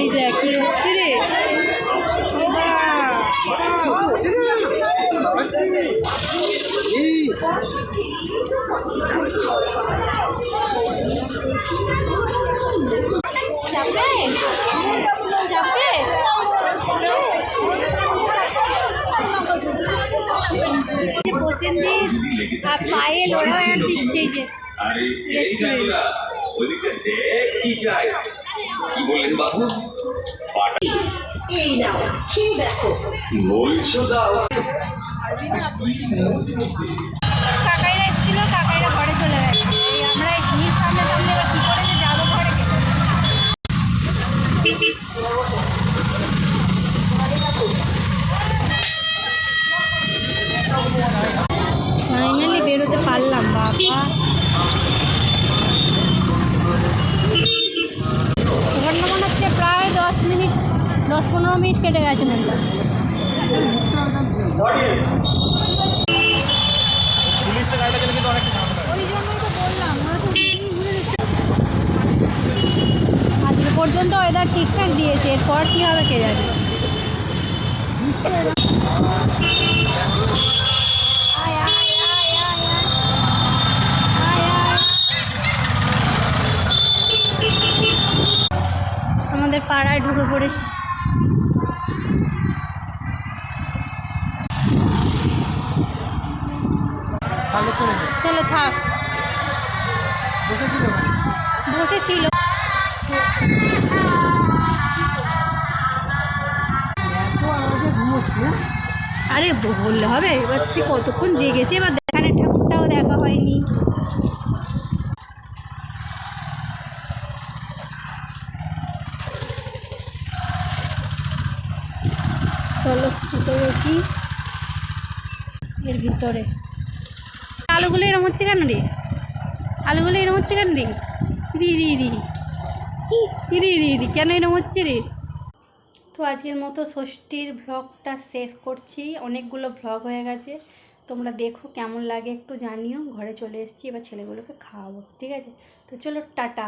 এই দেখ কি হচ্ছে রে। আর পায়ে লোড়া দিচ্ছে এই যে কাকাইরা এসেছিল, কাকাইরা ঘরে চলে গেছে। আমরা এই জিনিস সামনে সামনে এবার কী করে যে যাবো ঘরে। ফাইনালি বেরোতে পারলাম বাবা। ওখানে মনে হচ্ছে প্রায় 10-15 মিনিট কেটে গেছে মনটা। ওই জন্যই তো বললাম আজকে পর্যন্ত ওয়েদার ঠিকঠাক দিয়েছে, এরপর কী হবে কে জানে। আমাদের পাড়ায় ঢুকে পড়েছি। চলো থাক, বসেছিল। আরে বললে হবে, এবার সে কতক্ষণ জেগেছে, এবার দেখানে ঠাকুরটাও দেখা হয়নি। চলো এসে গেছি এর ভিতরে। আলুগুলো এরম হচ্ছে কেন রে? আলুগুলো এরম হচ্ছে কেন রে? রি রি রি রি রি রি কেন এরম হচ্ছে রে? তো আজকের মতো ষষ্ঠীর ভ্লগটা শেষ করছি। অনেকগুলো ভ্লগ হয়ে গেছে, তোমরা দেখো কেমন লাগে একটু জানিও। ঘরে চলে এসেছি, এবার ছেলেগুলোকে খাওয়াবো, ঠিক আছে? তো চলো টাটা।